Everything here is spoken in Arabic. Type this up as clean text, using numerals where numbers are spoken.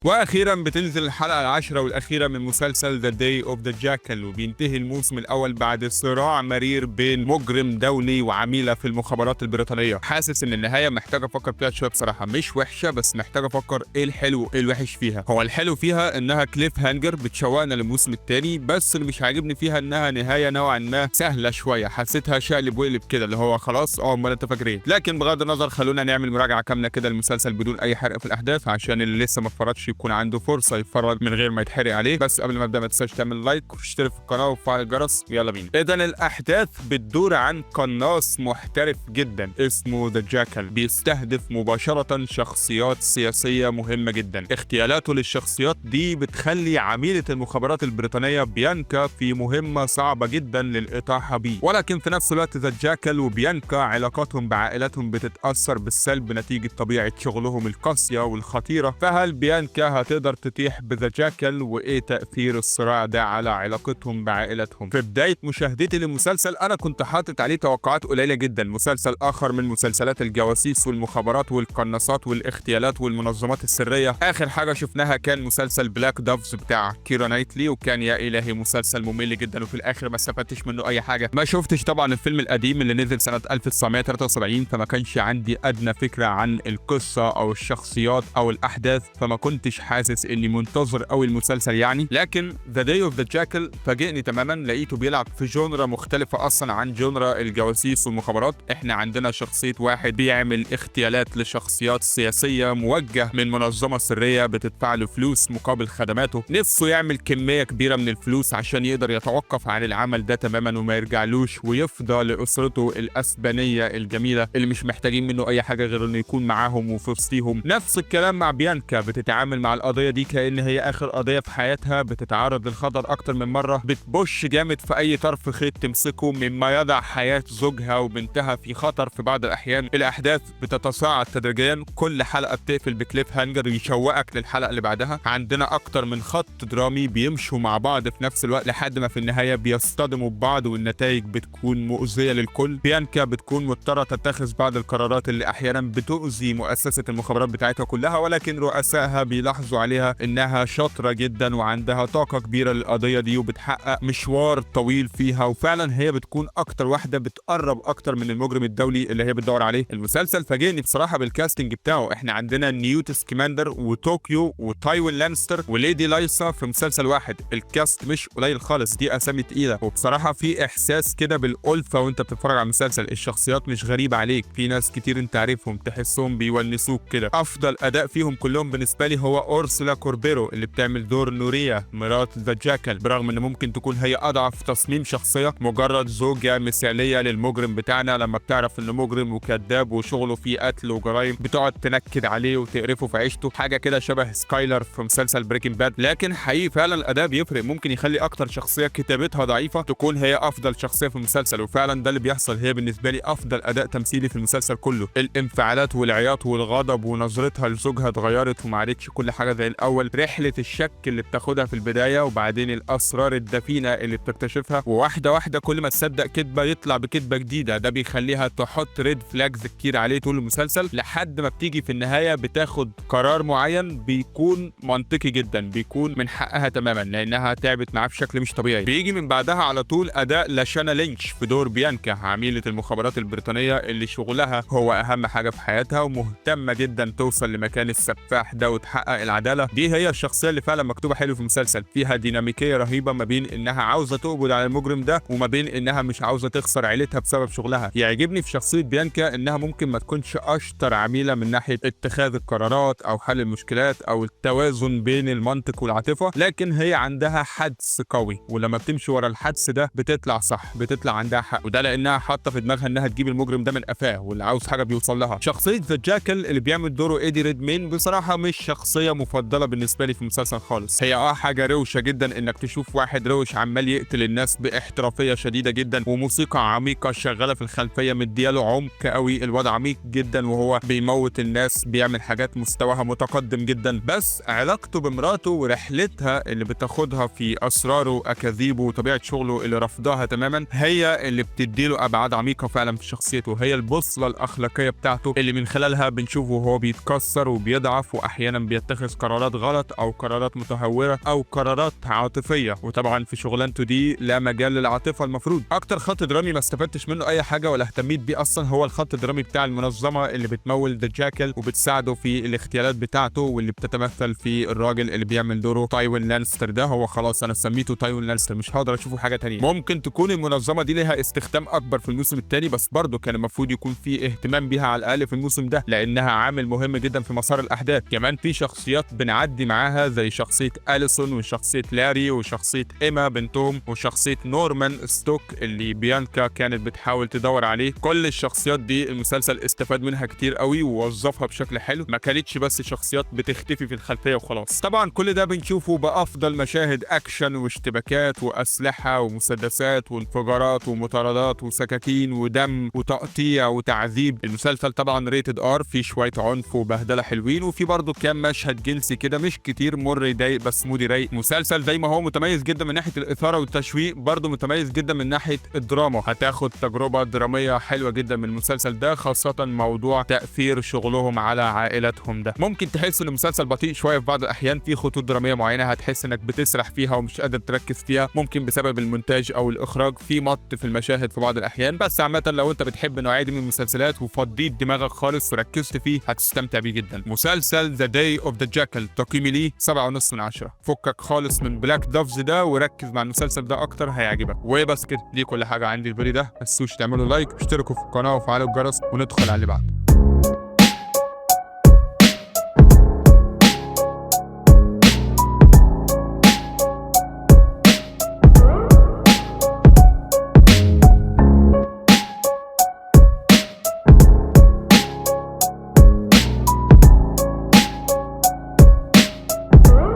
واخيرا بتنزل الحلقه العاشره والاخيره من مسلسل ذا داي اوف ذا جاكل، وبينتهي الموسم الاول بعد صراع مرير بين مجرم دولي وعميله في المخابرات البريطانيه. حاسس ان النهايه محتاجه افكر فيها شويه بصراحه، مش وحشه بس محتاجه افكر ايه الحلو وايه الوحش فيها. هو الحلو فيها انها كليف هانجر بتشوقنا للموسم الثاني، بس اللي مش عاجبني فيها انها نهايه نوعا ما سهله شويه، حسيتها شقلب وقلب كده اللي هو خلاص امال انت فاكر ايه. لكن بغض النظر خلونا نعمل مراجعه كامله كده للمسلسل بدون اي حرق في الاحداث، عشان اللي لسه ما اتفرجش يكون عنده فرصه يتفرج من غير ما يتحرق عليه. بس قبل ما ابدا ما تنساش تعمل لايك وتشترك في القناه وتفعل الجرس. يلا بينا. اذا الاحداث بتدور عن قناص محترف جدا اسمه ذا جاكل، بيستهدف مباشره شخصيات سياسيه مهمه جدا. اغتيالاته للشخصيات دي بتخلي عميله المخابرات البريطانيه بيانكا في مهمه صعبه جدا للاطاحه بيه، ولكن في نفس الوقت ذا جاكل وبيانكا علاقاتهم بعائلاتهم بتتاثر بالسلب نتيجه طبيعه شغلهم القاسيه والخطيره. فهل بيانكا هتقدر تتيح بذا جاكل، وايه تاثير الصراع ده على علاقتهم بعائلتهم؟ في بدايه مشاهدتي للمسلسل انا كنت حاطط عليه توقعات قليله جدا، مسلسل اخر من مسلسلات الجواسيس والمخابرات والقناصات والاغتيالات والمنظمات السريه. اخر حاجه شفناها كان مسلسل بلاك دافز بتاع كيرا نايتلي، وكان يا الهي مسلسل ممل جدا وفي الاخر ما استفدتش منه اي حاجه. ما شفتش طبعا الفيلم القديم اللي نزل سنه 1973، فما كانش عندي ادنى فكره عن القصه او الشخصيات او الاحداث، فما كنتش حاسس اني منتظر قوي المسلسل يعني. لكن ذا داي اوف ذا جاكل فاجئني تماما، لقيته بيلعب في جونرا مختلفه اصلا عن جونرا الجواسيس والمخابرات. احنا عندنا شخصيه واحد بيعمل اغتيالات لشخصيات سياسيه موجه من منظمه سريه بتدفع له فلوس مقابل خدماته، نفسه يعمل كميه كبيره من الفلوس عشان يقدر يتوقف عن العمل ده تماما وما يرجعلوش ويفضى لاسرته الاسبانيه الجميله اللي مش محتاجين منه اي حاجه غير انه يكون معاهم وفي وسطهم. نفس الكلام مع بيانكا، بتتعامل مع القضيه دي كأن هي اخر قضيه في حياتها، بتتعرض للخطر اكتر من مره، بتبش جامد في اي طرف خيط تمسكه مما يضع حياه زوجها وبنتها في خطر في بعض الاحيان. الاحداث بتتصاعد تدريجيا، كل حلقه بتقفل بكليف هانجر يشوقك للحلقه اللي بعدها. عندنا اكتر من خط درامي بيمشوا مع بعض في نفس الوقت لحد ما في النهايه بيصطدموا ببعض، والنتائج بتكون مؤذيه للكل. بيانكا بتكون مضطره تتخذ بعض القرارات اللي احيانا بتؤذي مؤسسه المخابرات بتاعتها كلها، ولكن رؤسائها بيلاحظوا عليها انها شاطره جدا وعندها طاقه كبيره للقضيه دي وبتحقق مشوار طويل فيها، وفعلا هي بتكون اكتر واحده بتقرب اكتر من المجرم الدولي اللي هي بتدور عليه. المسلسل فاجئني بصراحه بالكاستنج بتاعه. احنا عندنا نيوت سكيماندر وطوكيو وتايوين لانستر وليدي لايسا في مسلسل واحد. الكاست مش قليل خالص، دي اسامي تقيله، وبصراحه في احساس كده بالالفه وانت بتتفرج على المسلسل. الشخصيات مش غريبه عليك، في ناس كتير انت عارفهم تحسهم بيونسوك كده. افضل اداء فيهم كلهم بالنسبه لي هو اورسولا كوربيرو اللي بتعمل دور نوريا مرات ذا جاكل، برغم ان ممكن تكون هي اضعف تصميم شخصيه، مجرد زوجه مثاليه للمجرم بتاعنا. لما بتعرف انه مجرم وكذاب وشغله فيه قتل وجرايم بتقعد تنكد عليه وتقرفه في عيشته، حاجه كده شبه سكايلر في مسلسل بريكنج باد. لكن حقيقي فعلا الاداء بيفرق، ممكن يخلي اكتر شخصيه كتابتها ضعيفه تكون هي افضل شخصيه في المسلسل، وفعلا ده اللي بيحصل. هي بالنسبه لي افضل اداء تمثيلي في المسلسل كله. الانفعالات والعياط والغضب ونظرتها لزوجها اتغيرت وما عادتش كل حاجه زي الاول. رحله الشك اللي بتاخدها في البدايه وبعدين الاسرار الدفينه اللي بتكتشفها، وواحده واحده كل ما تصدق كذبه يطلع بكذبه جديده. ده بيخليها تحط ريد فلاجز كتير عليه طول المسلسل لحد ما بتيجي في النهايه بتاخد قرار معين بيكون منطقي جدا، بيكون من حقها تماما لانها تعبت معاه بشكل مش طبيعي. بيجي من بعدها على طول اداء لاشانا لينش في دور بيانكا، عميله المخابرات البريطانيه اللي شغلها هو اهم حاجه في حياتها ومهتمه جدا توصل لمكان السفاح ده وتحقق العداله. دي هي الشخصيه اللي فعلا مكتوبه حلو في المسلسل، فيها ديناميكيه رهيبه ما بين انها عاوزه تقبض على المجرم ده وما بين انها مش عاوزه تخسر عيلتها بسبب شغلها. يعجبني في شخصيه بيانكا انها ممكن ما تكونش اشطر عميله من ناحيه اتخاذ القرارات او حل المشكلات او التوازن بين المنطق والعاطفه، لكن هي عندها حدس قوي، ولما بتمشي ورا الحدس ده بتطلع صح، بتطلع عندها حق، وده لانها حاطه في دماغها انها تجيب المجرم ده من قفاه، واللي عاوز حاجه بيوصل لها. شخصيه ذا جاكل اللي بيعمل دوره ايدي ريدمين بصراحه مش شخصيه مفضله بالنسبه لي في المسلسل خالص. هي حاجه روشه جدا انك تشوف واحد روش عمال يقتل الناس باحترافيه شديده جدا، وموسيقى عميقه شغاله في الخلفيه مدياله عمق قوي. الوضع عميق جدا وهو بيموت الناس، بيعمل حاجات مستواها متقدم جدا. بس علاقته بمراته ورحلتها اللي بتاخدها في اسراره واكاذيبه وطبيعه شغله اللي رفضها تماما هي اللي بتديله ابعاد عميقه فعلا في شخصيته. هي البوصله الاخلاقيه بتاعته اللي من خلالها بنشوفه وهو بيتكسر وبيضعف واحيانا بيتخذ بيتخذ قرارات غلط او قرارات متهوره او قرارات عاطفيه، وطبعا في شغلانته دي لا مجال للعاطفه. المفروض اكتر خط درامي ما استفدتش منه اي حاجه ولا اهتميت بيه اصلا هو الخط الدرامي بتاع المنظمه اللي بتمول ذا جاكل وبتساعده في الاغتيالات بتاعته، واللي بتتمثل في الراجل اللي بيعمل دوره تايوين لانستر. ده هو خلاص انا سميته تايوين لانستر، مش هقدر اشوفه حاجه تانية. ممكن تكون المنظمه دي ليها استخدام اكبر في الموسم الثاني، بس برضه كان المفروض يكون في اهتمام بيها على الاقل في الموسم ده، لانها عامل مهم جدا في مسار الاحداث. كمان في شخصيات بنعدي معاها زي شخصيه اليسون وشخصيه لاري وشخصيه ايما بنتهم وشخصيه نورمان ستوك اللي بيانكا كانت بتحاول تدور عليه. كل الشخصيات دي المسلسل استفاد منها كتير قوي ووظفها بشكل حلو، ما كانتش بس شخصيات بتختفي في الخلفيه وخلاص. طبعا كل ده بنشوفه بافضل مشاهد اكشن واشتباكات واسلحه ومسدسات وانفجارات ومطاردات وسكاكين ودم وتقطيع وتعذيب. المسلسل طبعا ريتد ار، فيه شويه عنف وبهدله حلوين، وفي برضه كام مشهد جنسي كده مش كتير، مر يضايق بس مودي رايق. مسلسل زي ما هو متميز جدا من ناحيه الاثاره والتشويق، برضه متميز جدا من ناحيه الدراما. هتاخد تجربه دراميه حلوه جدا من المسلسل ده، خاصه موضوع تاثير شغلهم على عائلتهم ده. ممكن تحس ان المسلسل بطيء شويه في بعض الاحيان، في خطوط دراميه معينه هتحس انك بتسرح فيها ومش قادر تركز فيها، ممكن بسبب المونتاج او الاخراج، في مط في المشاهد في بعض الاحيان. بس عامه لو انت بتحب النوعيه دي من المسلسلات وفضيت دماغك خالص وركزت فيه هتستمتع بيه جدا. مسلسل ذا داي اوف ذا جاكل تقييمي ليه 7.5 من 10. فكك خالص من بلاك دوفز ده وركز مع المسلسل ده اكتر هيعجبك. وبس كده، دي كل حاجه عندي الفيديو ده. ما تنسوش تعملوا لايك واشتركوا في القناه وفعلوا الجرس، وندخل على اللي بعده.